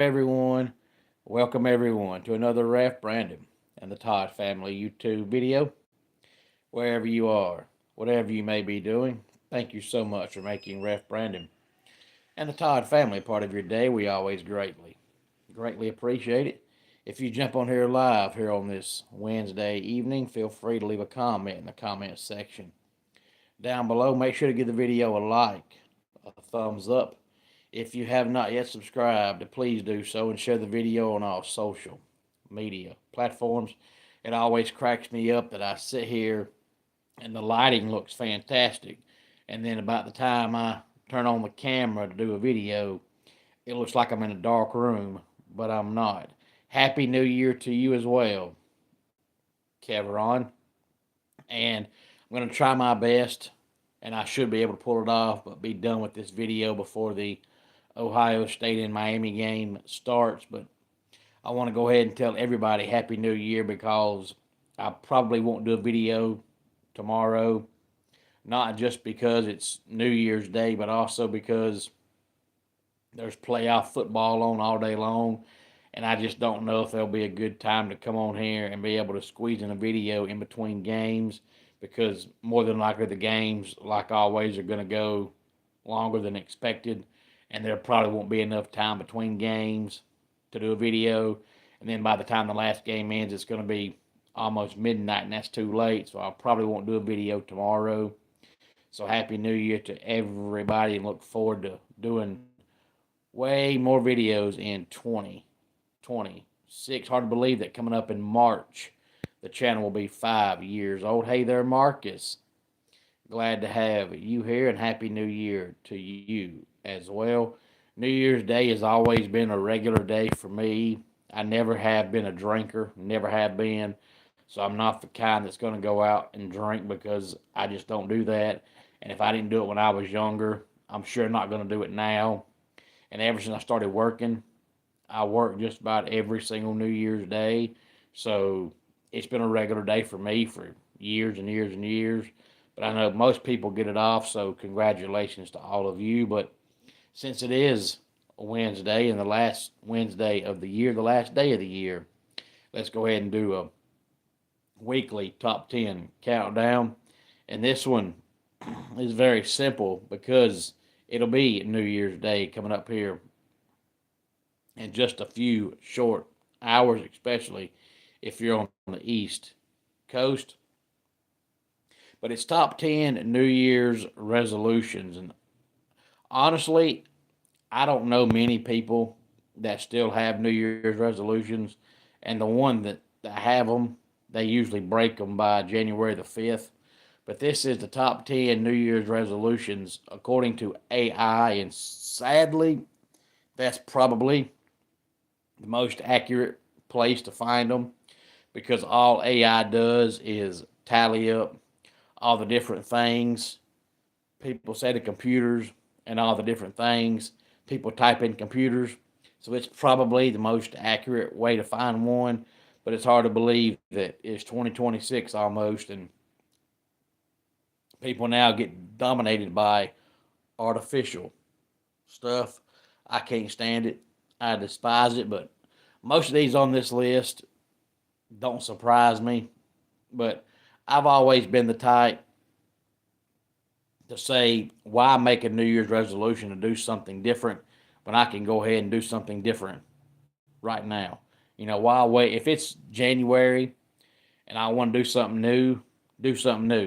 everyone. Welcome everyone to another Ref Brandon and the Todd Family YouTube video. Wherever you are, whatever you may be doing, thank you so much for making Ref Brandon and the Todd Family part of your day. We always greatly appreciate it. If you jump on here live here on this Wednesday evening, feel free to leave a comment in the comment section down below. Make sure to give the video a like, a thumbs up. If you have not yet subscribed, please do so and share the video on all social media platforms. It always cracks me up that I sit here and the lighting looks fantastic, and then about the time I turn on the camera to do a video, it looks like I'm in a dark room, but I'm not. Happy New Year to you as well, Keveron. And I'm going to try my best, and I should be able to pull it off, but be done with this video before the Ohio State and Miami game starts. But I want to go ahead and tell everybody Happy New Year because I probably won't do a video tomorrow, not just because it's New Year's Day, but also because there's playoff football on all day long, and I just don't know if there'll be a good time to come on here and be able to squeeze in a video in between games because more than likely the games, like always, are going to go longer than expected, and there probably won't be enough time between games to do a video. And then by the time the last game ends, it's going to be almost midnight, and that's too late. So I probably won't do a video tomorrow. So Happy New Year to everybody, and look forward to doing way more videos in 2026. Hard to believe that coming up in March, the channel will be 5 years old. Hey there, Marcus. Glad to have you here, and Happy New Year to you as well. New Year's Day has always been a regular day for me. I never have been a drinker, never have been. So I'm not the kind that's going to go out and drink because I just don't do that. And if I didn't do it when I was younger, I'm sure not going to do it now. And ever since I started working, I work just about every single New Year's Day. So it's been a regular day for me for years and years and years. But I know most people get it off, so congratulations to all of you. But since it is a Wednesday and the last Wednesday of the year, the last day of the year, let's go ahead and do a weekly top 10 countdown. And this one is very simple because it'll be New Year's Day coming up here in just a few short hours, especially if you're on the East Coast. But it's top 10 New Year's resolutions. And honestly, I don't know many people that still have New Year's resolutions. And the one that have them, they usually break them by January the 5th. But this is the top 10 New Year's resolutions according to AI. And sadly, that's probably the most accurate place to find them because all AI does is tally up all the different things people say to computers and all the different things people type in computers. So it's probably the most accurate way to find one, but it's hard to believe that it's 2026 almost, and people now get dominated by artificial stuff. I can't stand it. I despise it, but most of these on this list don't surprise me. But I've always been the type to say, why make a New Year's resolution to do something different when I can go ahead and do something different right now? You know, why wait? If it's January and I want to do something new.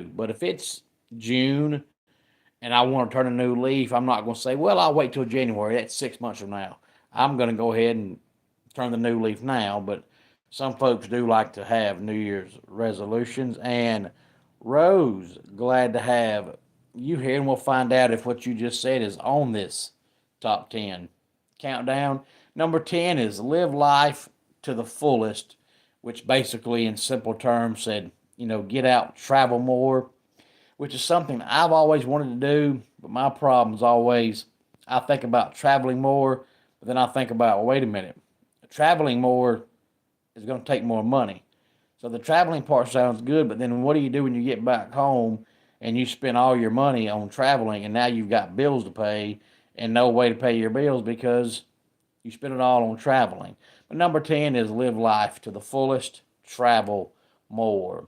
But if it's June and I want to turn a new leaf, I'm not going to say, well, I'll wait till January. That's 6 months from now. I'm going to go ahead and turn the new leaf now. But some folks do like to have New Year's resolutions. And Rose, glad to have you here. And we'll find out if what you just said is on this top 10 countdown. Number 10 is live life to the fullest, which basically, in simple terms, said, get out, travel more, which is something I've always wanted to do. But my problem is always I think about traveling more, but then I think about, well, wait a minute, traveling more is going to take more money. So the traveling part sounds good, but then what do you do when you get back home and you spend all your money on traveling and now you've got bills to pay and no way to pay your bills because You spend it all on traveling. But number 10 is live life to the fullest, travel more.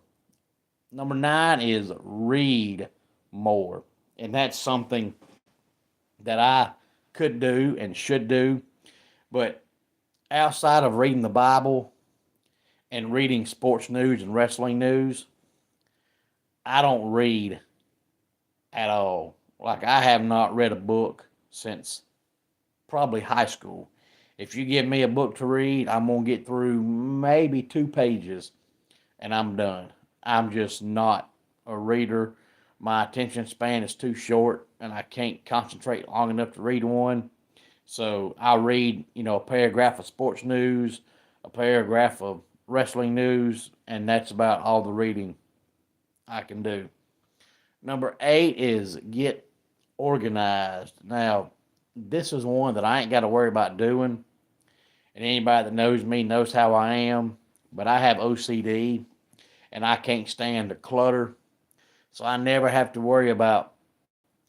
Number 9 is read more. And that's something that I could do and should do. But outside of reading the Bible and reading sports news and wrestling news, I don't read at all. Like, I have not read a book since probably high school. If you give me a book to read, I'm going to get through maybe 2 pages and I'm done. I'm just not a reader. My attention span is too short and I can't concentrate long enough to read one. So I read, a paragraph of sports news, a paragraph of wrestling news, and that's about all the reading I can do. Number 8 is get organized. Now, this is one that I ain't got to worry about doing, and anybody that knows me knows how I am, but I have OCD, and I can't stand the clutter, so I never have to worry about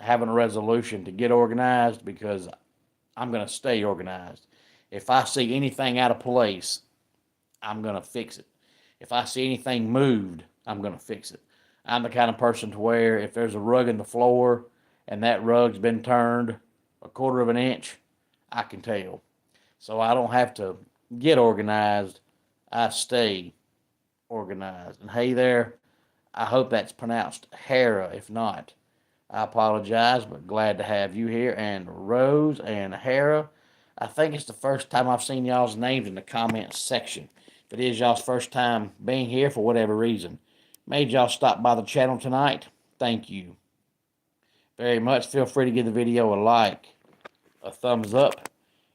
having a resolution to get organized because I'm going to stay organized. If I see anything out of place, I'm going to fix it. If I see anything moved, I'm going to fix it. I'm the kind of person to where if there's a rug in the floor and that rug's been turned a quarter of an inch, I can tell. So I don't have to get organized. I stay organized. And hey there, I hope that's pronounced Hera. If not, I apologize, but glad to have you here. And Rose and Hera, I think it's the first time I've seen y'all's names in the comments section. If it is y'all's first time being here for whatever reason, made y'all stop by the channel tonight, thank you very much. Feel free to give the video a like, a thumbs up.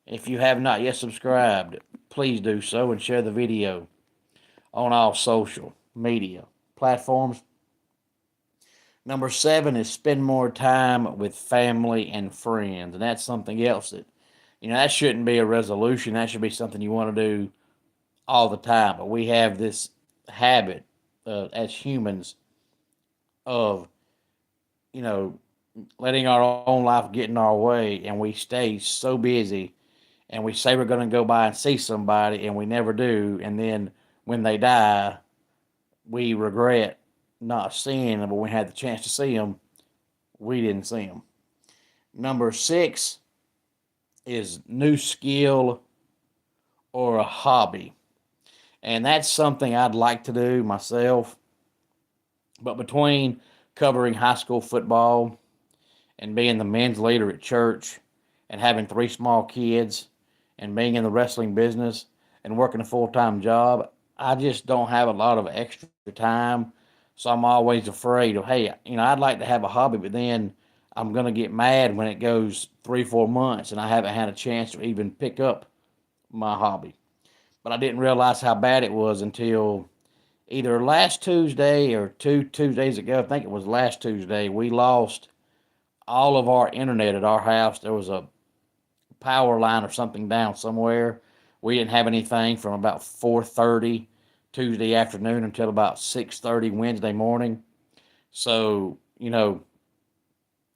If you have not yet subscribed, please do so and share the video on all social media platforms. Number 7 is spend more time with family and friends. And that's something else that, that shouldn't be a resolution. That should be something you want to do all the time. But we have this habit as humans of, letting our own life get in our way. And we stay so busy and we say we're going to go by and see somebody and we never do. And then when they die, we regret not seeing them, but when we had the chance to see them, we didn't see them. Number 6 is new skill or a hobby. And that's something I'd like to do myself. But between covering high school football and being the men's leader at church and having 3 small kids and being in the wrestling business and working a full-time job, I just don't have a lot of extra time. So I'm always afraid of, hey, I'd like to have a hobby, but then I'm going to get mad when it goes 3-4 months and I haven't had a chance to even pick up my hobby. But I didn't realize how bad it was until either last Tuesday or 2 Tuesdays ago. I think it was last Tuesday. We lost all of our internet at our house. There was a power line or something down somewhere. We didn't have anything from about 4:30 Tuesday afternoon until about 6:30 Wednesday morning. So,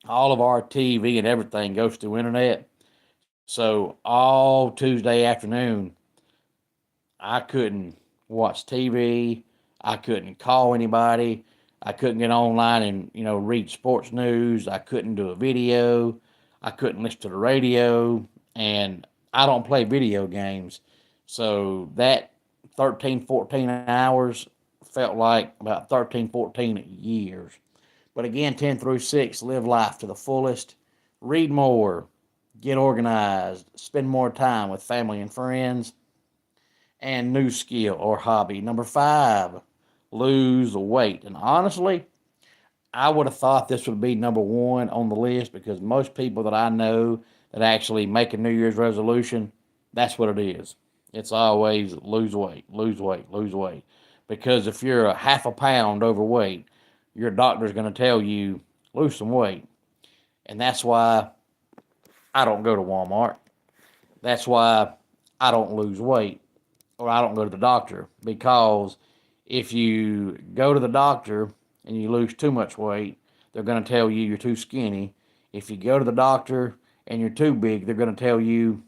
all of our TV and everything goes through internet. So all Tuesday afternoon, I couldn't watch TV. I couldn't call anybody. I couldn't get online and, read sports news. I couldn't do a video. I couldn't listen to the radio. And I don't play video games. So that 13, 14 hours felt like about 13, 14 years. But again, 10 through 6, live life to the fullest. Read more. Get organized. Spend more time with family and friends. And new skill or hobby. Number 5, lose weight. And honestly, I would have thought this would be number 1 on the list because most people that I know that actually make a New Year's resolution, that's what it is. It's always lose weight, lose weight, lose weight. Because if you're a half a pound overweight, your doctor's going to tell you lose some weight. And that's why I don't go to Walmart. That's why I don't lose weight or I don't go to the doctor. Because if you go to the doctor and you lose too much weight, they're going to tell you you're too skinny. If you go to the doctor and you're too big, they're going to tell you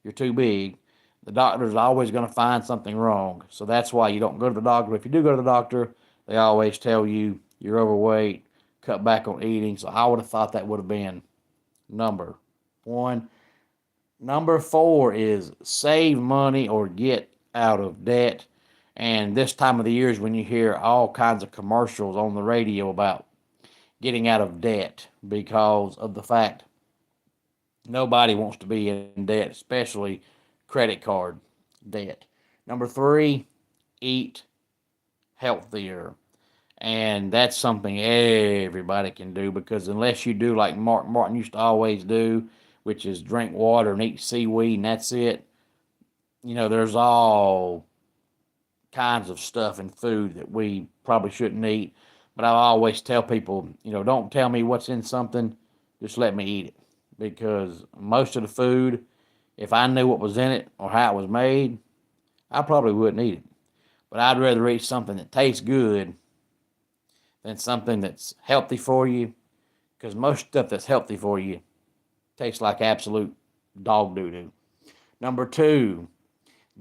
you're too big, the doctor's always going to find something wrong. So that's why you don't go to the doctor. If you do go to the doctor, they always tell you you're overweight, cut back on eating. So I would have thought that would have been number one. Number four is save money or get out of debt. And this time of the year is when you hear all kinds of commercials on the radio about getting out of debt because of the fact nobody wants to be in debt, especially credit card debt. Number three, eat healthier. And that's something everybody can do, because unless you do like Mark Martin used to always do, which is drink water and eat seaweed and that's it, there's all kinds of stuff in food that we probably shouldn't eat. But I always tell people, don't tell me what's in something, just let me eat it. Because most of the food, if I knew what was in it or how it was made, I probably wouldn't eat it. But I'd rather eat something that tastes good than something that's healthy for you. Because most stuff that's healthy for you tastes like absolute dog doo-doo. Number two,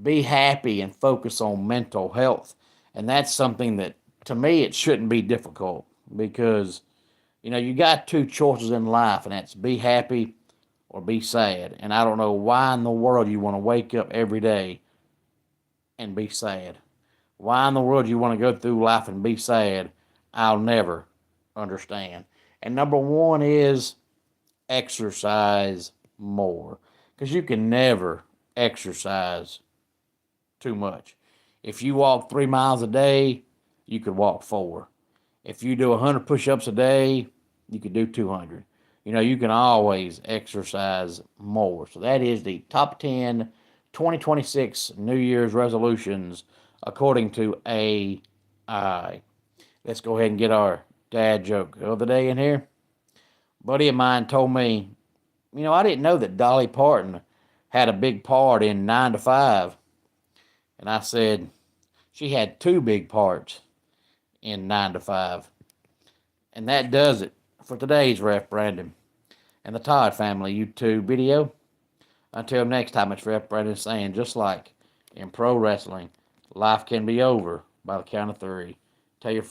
be happy and focus on mental health. And that's something that, to me, it shouldn't be difficult, because, you got two choices in life, and that's be happy or be sad. And I don't know why in the world you want to wake up every day and be sad. Why in the world you want to go through life and be sad, I'll never understand. And number one is exercise more, because you can never exercise too much. If you walk 3 miles a day, you could walk 4. If you do 100 push-ups a day, you could do 200. You can always exercise more. So that is the top 10 2026 New Year's resolutions according to AI. Let's go ahead and get our dad joke of the day in here. A buddy of mine told me, I didn't know that Dolly Parton had a big part in 9 to 5. And I said, she had 2 big parts in 9 to 5. And that does it for today's Ref Brandon and the Todd Family YouTube video. Until next time, it's Ref Brandon saying, just like in pro wrestling, life can be over by the count of 3. Tell your friends.